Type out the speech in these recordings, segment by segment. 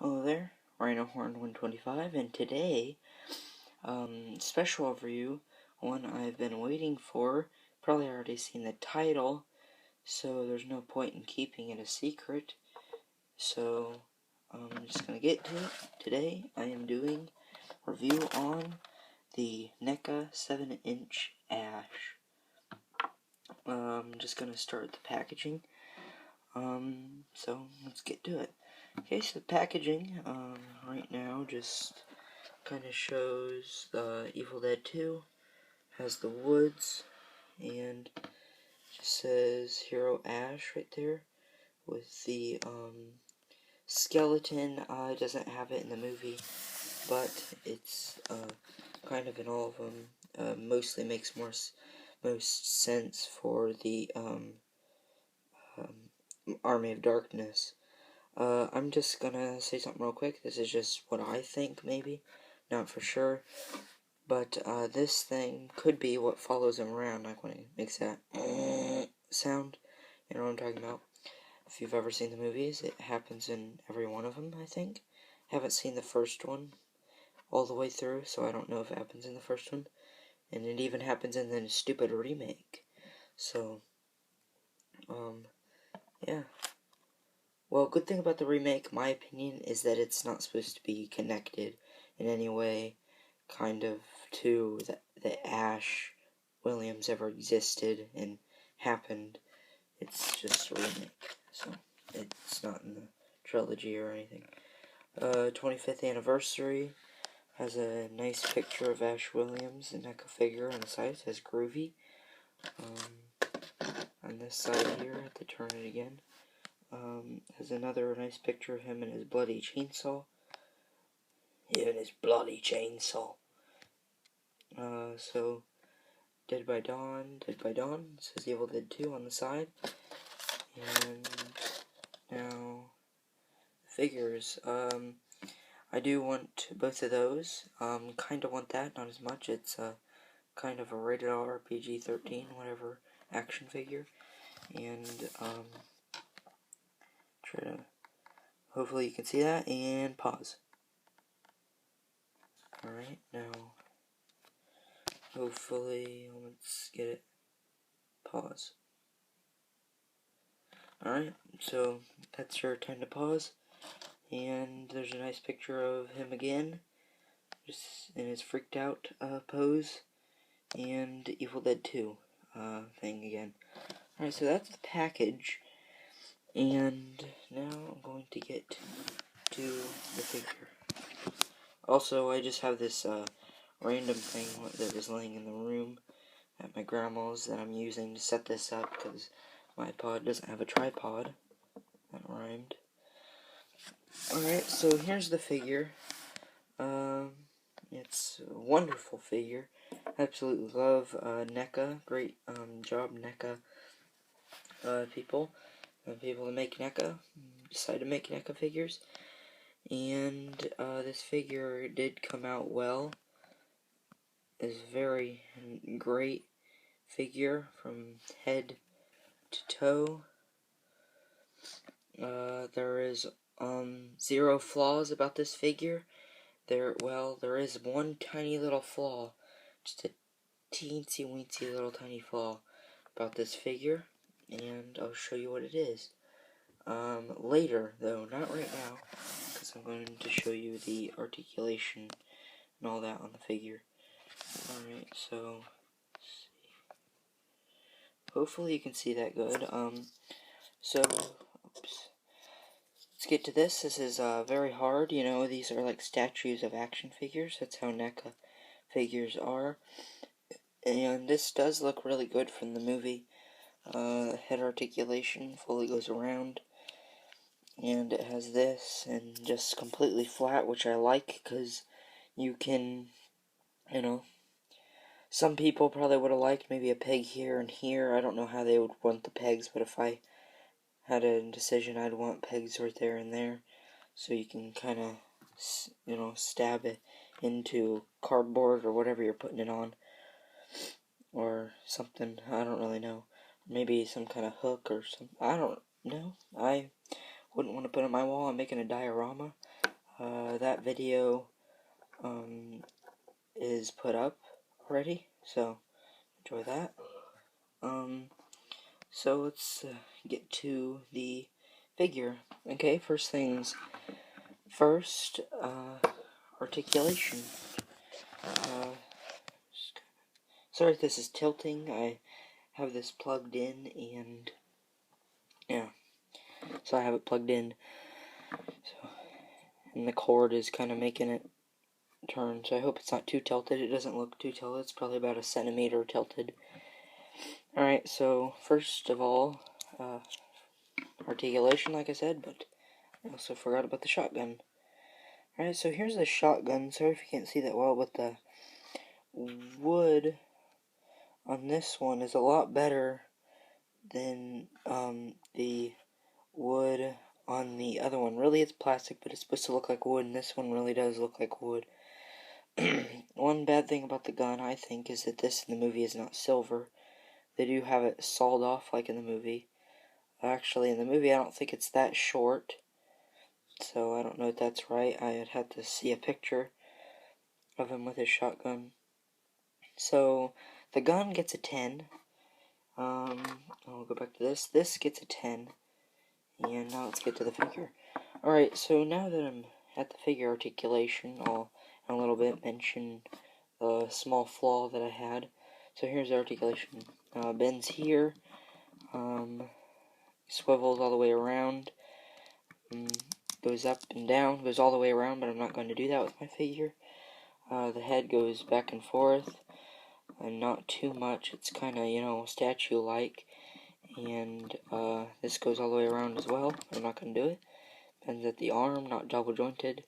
Hello there, Rhino Horn 125, and today, special overview, one I've been waiting for. Probably already seen the title, so there's no point in keeping it a secret. So, I'm just gonna get to it. Today, I am doing a review on the NECA 7-inch ash. I'm just gonna start the packaging. So let's get to it. Okay, so the packaging, right now just kind of shows Evil Dead 2, has the woods, and just says Hero Ash right there, with the, skeleton. It doesn't have it in the movie, but it's, kind of in all of them. Mostly makes most sense for the, Army of Darkness. I'm just gonna say something real quick. This is just what I think, maybe. Not for sure. But, this thing could be what follows him around, like when he makes that sound. You know what I'm talking about? If you've ever seen the movies, it happens in every one of them, I think. Haven't seen the first one all the way through, so I don't know if it happens in the first one. And it even happens in the stupid remake. So, yeah. Well, good thing about the remake, my opinion, is that it's not supposed to be connected in any way, kind of, to the Ash Williams ever existed and happened. It's just a remake, so it's not in the trilogy or anything. 25th anniversary has a nice picture of Ash Williams, the NECA figure on the side. It says Groovy. On this side here, I have to turn it again. Has another nice picture of him and his bloody chainsaw. Even his bloody chainsaw. So, Dead by Dawn, it says Evil Dead 2 on the side. And now, figures. I do want both of those. Kinda want that, not as much. It's kind of a rated R, PG-13, whatever, action figure. And, try to, hopefully you can see that, and pause. Alright, now, hopefully, let's get it, pause. Alright, so that's your time to pause. And there's a nice picture of him again, just in his freaked out pose. And Evil Dead 2 thing again. Alright, so that's the package. And now I'm going to get to the figure. Also, I just have this random thing that was laying in the room at my grandma's that I'm using to set this up because my iPod doesn't have a tripod. That rhymed. Alright, so here's the figure. It's a wonderful figure. Absolutely love NECA. Great job, NECA people. People that make NECA decide to make NECA figures. And this figure did come out well. It's a very great figure from head to toe. There is 0 flaws about this figure. There is one tiny little flaw, just a teensy weensy little tiny flaw about this figure, and I'll show you what it is. Later, though, not right now, because I'm going to show you the articulation and all that on the figure. Alright, so, let's see. Hopefully you can see that good. Let's get to this. This is very hard. You know, these are like statues of action figures. That's how NECA figures are. And this does look really good from the movie. Head articulation fully goes around. And it has this, and just completely flat, which I like, because you can, you know, some people probably would have liked maybe a peg here and here. I don't know how they would want the pegs, but if I had a decision, I'd want pegs right there and there, so you can kind of, you know, stab it into cardboard or whatever you're putting it on, or something. I don't really know. Maybe some kind of hook or something. I don't know. I wouldn't want to put it on my wall. I'm making a diorama. that video is put up already, so enjoy that. So let's get to the figure. Okay, first things first, articulation. Sorry if this is tilting. I have this plugged in, and yeah, so I have it plugged in. So, and the cord is kind of making it turn. So I hope it's not too tilted. It doesn't look too tilted. It's probably about a centimeter tilted. All right. So first of all, articulation, like I said, but I also forgot about the shotgun. Alright, so here's the shotgun. Sorry if you can't see that well, but the wood on this one is a lot better than the wood on the other one. Really, it's plastic, but it's supposed to look like wood, and this one really does look like wood. One bad thing about the gun, I think, is that this in the movie is not silver. They do have it sawed off like in the movie. Actually, in the movie, I don't think it's that short. So I don't know if that's right. I'd have to see a picture of him with his shotgun. So the gun gets a 10. I'll go back to this. This gets a 10. And now let's get to the figure. Alright, so now that I'm at the figure articulation, I'll in a little bit mention the small flaw that I had. So here's the articulation. Bends here. Swivels all the way around. Goes up and down, goes all the way around, but I'm not going to do that with my figure. The head goes back and forth, and not too much. It's kind of, statue-like. And this goes all the way around as well. I'm not going to do it. Bends at the arm, not double-jointed.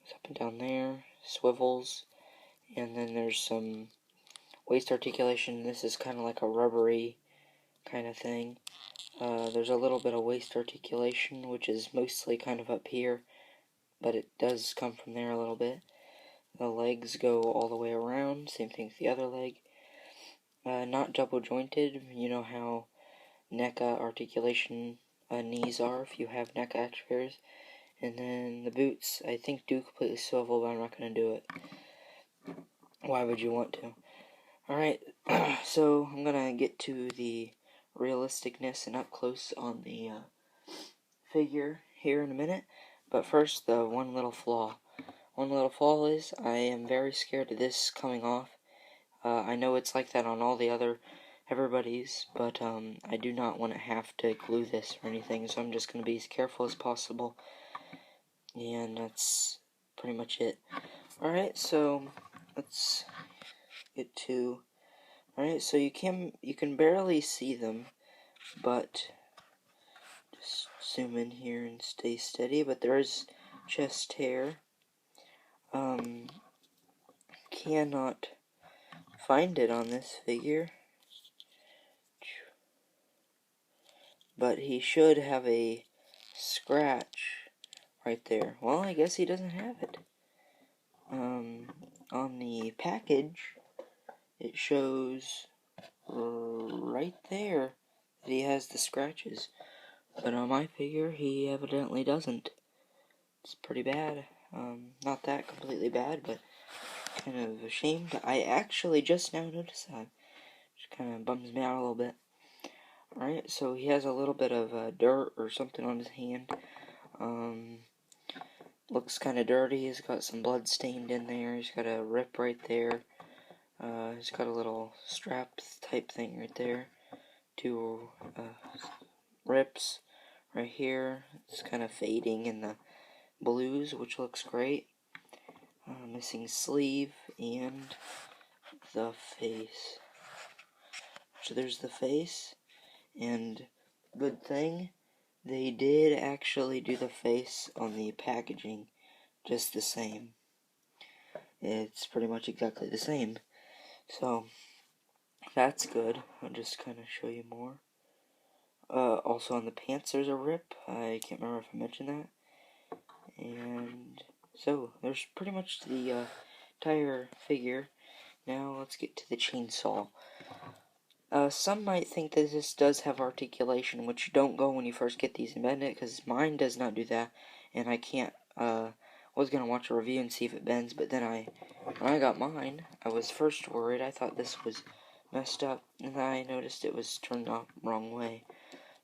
Goes up and down there, swivels. And then there's some waist articulation. This is kind of like a rubbery kind of thing. There's a little bit of waist articulation, which is mostly kind of up here, but it does come from there a little bit. The legs go all the way around, same thing with the other leg. Not double jointed, you know how NECA articulation knees are if you have NECA action figures. And then the boots, I think, do completely swivel, but I'm not going to do it. Why would you want to? Alright, so I'm going to get to the realisticness and up close on the figure here in a minute. But first, the one little flaw. One little flaw is I am very scared of this coming off. I know it's like that on all the other everybody's, but I do not want to have to glue this or anything, so I'm just going to be as careful as possible. And that's pretty much it. Alright, so let's get to... Alright, so you can barely see them, but just zoom in here and stay steady, but there is chest hair. Cannot find it on this figure, but he should have a scratch right there. Well, I guess he doesn't have it. On the package, it shows right there that he has the scratches, but on my figure, he evidently doesn't. It's pretty bad. Not that completely bad, but kind of ashamed. I actually just now noticed that. Which kind of bums me out a little bit. Alright, so he has a little bit of dirt or something on his hand. Looks kind of dirty. He's got some blood stained in there. He's got a rip right there. He's got a little strap type thing right there. Two rips right here. It's kind of fading in the blues, which looks great. Missing sleeve and the face. So there's the face, and good thing they did actually do the face on the packaging just the same. It's pretty much exactly the same. So that's good. I'll just kind of show you more. Also on the pants there's a rip. I can't remember if I mentioned that. And so there's pretty much the entire figure. Now let's get to the chainsaw. Some might think that this does have articulation, which don't go when you first get these and bend it, because mine does not do that, and I can't was gonna watch a review and see if it bends, but then when I got mine, I was first worried. I thought this was messed up, and then I noticed it was turned off wrong way.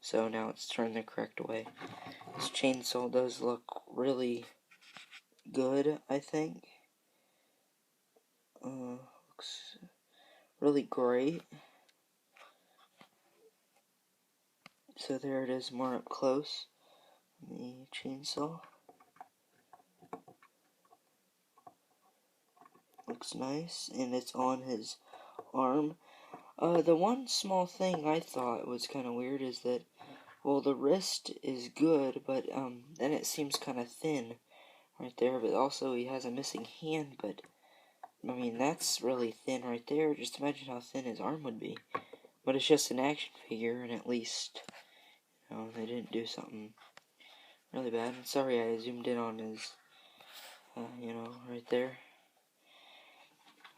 So now it's turned the correct way. This chainsaw does look really good, I think. Looks really great. So there it is more up close. The chainsaw. Looks nice, and it's on his arm. The one small thing I thought was kind of weird is that, well, the wrist is good, but then it seems kind of thin right there. But also he has a missing hand. But I mean, that's really thin right there. Just imagine how thin his arm would be. But it's just an action figure, and at least, you know, they didn't do something really bad. And sorry, I zoomed in on his, you know, right there.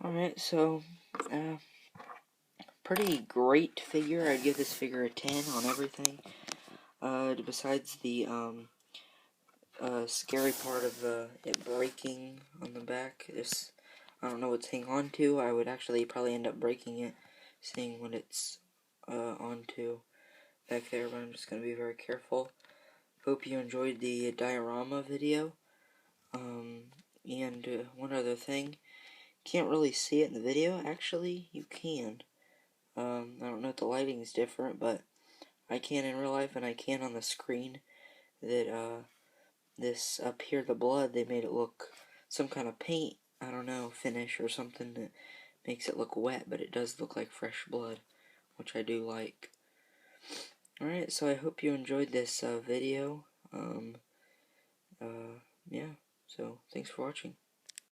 Alright, so, pretty great figure. I'd give this figure a 10 on everything. Besides the, scary part of it breaking on the back. I don't know what to hang on to. I would actually probably end up breaking it, seeing what it's onto back there, but I'm just going to be very careful. Hope you enjoyed the diorama video. And one other thing, can't really see it in the video. Actually, you can. I don't know if the lighting is different, but I can in real life, and I can on the screen. That this up here, the blood, they made it look some kind of paint, I don't know, finish or something that makes it look wet, but it does look like fresh blood, which I do like. Alright, so I hope you enjoyed this video. Yeah, so thanks for watching.